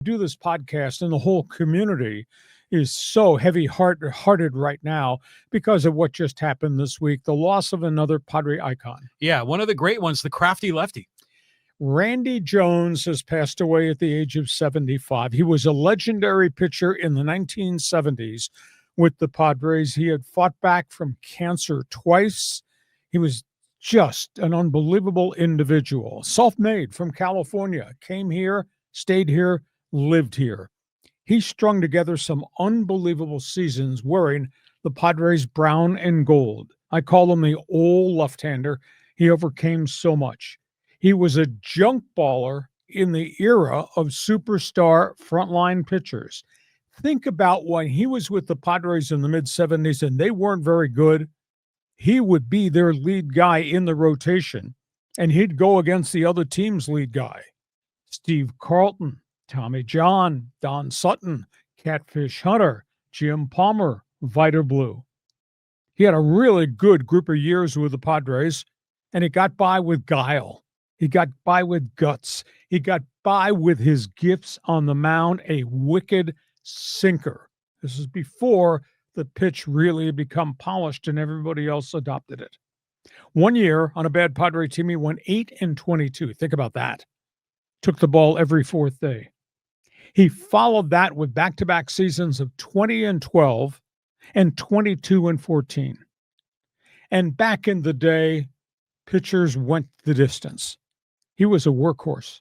do this podcast, and the whole community is so hearted right now because of what just happened this week, the loss of another Padre icon. Yeah, one of the great ones, the Crafty Lefty. Randy Jones has passed away at the age of 75. He was a legendary pitcher in the 1970s with the Padres. He had fought back from cancer twice. He was just an unbelievable individual. Self-made from California, came here, stayed here, lived here. He strung together some unbelievable seasons wearing the Padres brown and gold. I call him the old left-hander. He overcame so much. He was a junk baller in the era of superstar frontline pitchers. Think about when he was with the Padres in the mid-70s and they weren't very good. He would be their lead guy in the rotation, and he'd go against the other team's lead guy. Steve Carlton, Tommy John, Don Sutton, Catfish Hunter, Jim Palmer, Viter Blue. He had a really good group of years with the Padres, and he got by with guile. He got by with guts. He got by with his gifts on the mound, a wicked sinker. This is before the pitch really had become polished and everybody else adopted it. One year on a bad Padre team, he went 8-22. Think about that. Took the ball every fourth day. He followed that with back-to-back seasons of 20-12 and 22-14. And back in the day, pitchers went the distance. He was a workhorse.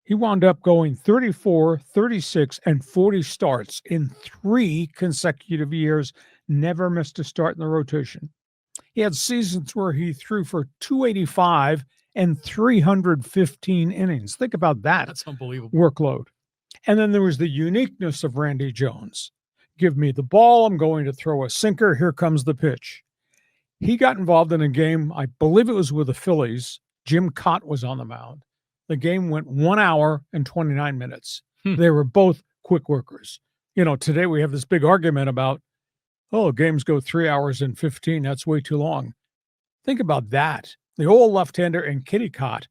He wound up going 34, 36, and 40 starts in 3 consecutive years, never missed a start in the rotation. He had seasons where he threw for 285 and 315 innings. Think about that. That's unbelievable. Workload. And then there was the uniqueness of Randy Jones. Give me the ball. I'm going to throw a sinker. Here comes the pitch. He got involved in a game, I believe it was with the Phillies. Jim Cott was on the mound. The game went 1 hour and 29 minutes. They were both quick workers. You know, today we have this big argument about, games go 3 hours and 15. That's way too long. Think about that. The old left-hander and Kitty Cott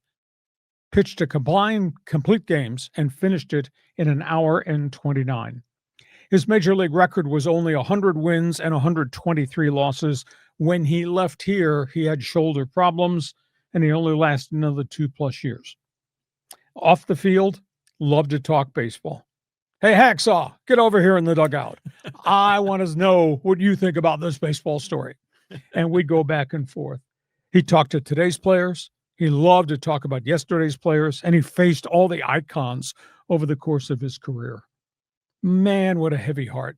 pitched a complete games and finished it in 1 hour and 29. His major league record was only 100 wins and 123 losses. When he left here, he had shoulder problems, and he only lasted another 2+ years. Off the field, loved to talk baseball. Hey, Hacksaw, get over here in the dugout. I want to know what you think about this baseball story. And we'd go back and forth. He talked to today's players. He loved to talk about yesterday's players, and he faced all the icons over the course of his career. Man, what a heavy heart.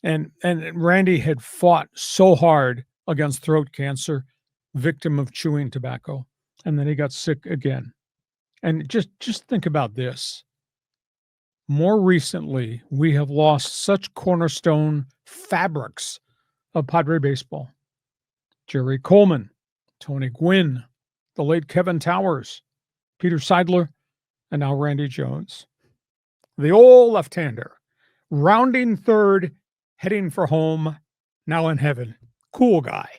And Randy had fought so hard against throat cancer, victim of chewing tobacco, and then he got sick again. And just think about this. More recently, we have lost such cornerstone fabrics of Padre baseball. Jerry Coleman, Tony Gwynn, the late Kevin Towers, Peter Seidler, and now Randy Jones. The old left-hander, rounding third, heading for home, now in heaven. Cool guy.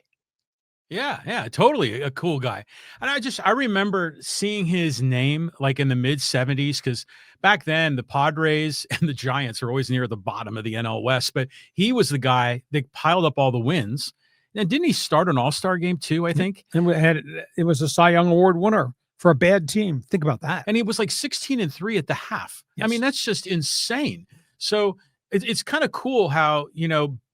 Yeah, totally a cool guy. And I remember seeing his name like in the mid-70s, because back then the Padres and the Giants are always near the bottom of the NL West, but he was the guy that piled up all the wins. And didn't he start an all-star game too, I think? And it was a Cy Young Award winner for a bad team. Think about that. And he was like 16-3 at the half. Yes. I mean, that's just insane. So it's kind of cool how,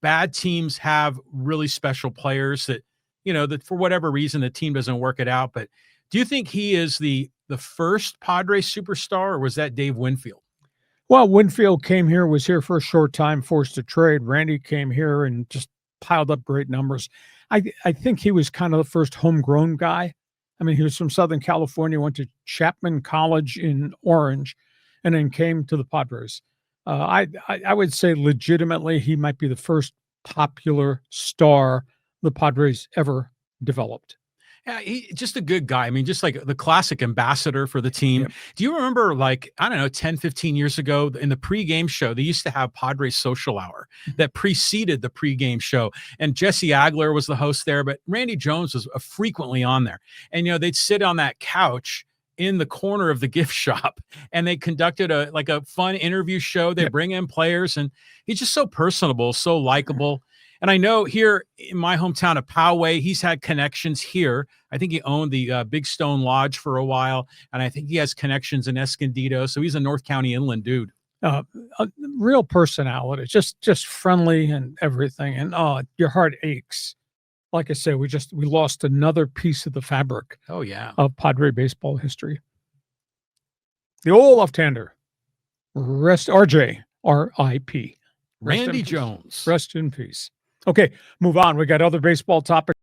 bad teams have really special players that, that for whatever reason, the team doesn't work it out. But do you think he is the first Padres superstar, or was that Dave Winfield? Well, Winfield was here for a short time, forced to trade. Randy came here and just piled up great numbers. I think he was kind of the first homegrown guy. I mean, he was from Southern California, went to Chapman College in Orange, and then came to the Padres. I would say legitimately he might be the first popular star the Padres ever developed. Yeah, he's just a good guy. I mean, just like the classic ambassador for the team. Yep. Do you remember, 10, 15 years ago in the pregame show, they used to have Padres Social Hour that preceded the pregame show. And Jesse Agler was the host there, but Randy Jones was frequently on there. And, they'd sit on that couch in the corner of the gift shop, and they conducted a fun interview show. They bring in players, and he's just so personable, so likable. And I know here in my hometown of Poway, he's had connections here. I think he owned the Big Stone Lodge for a while, and I think he has connections in Escondido. So he's a North County inland dude. A real personality, just friendly and everything. And your heart aches. Like I said, we lost another piece of the fabric. Oh yeah, of Padre baseball history. The old left-hander, RIP. Randy Jones. Rest in peace. Okay, move on. We got other baseball topics.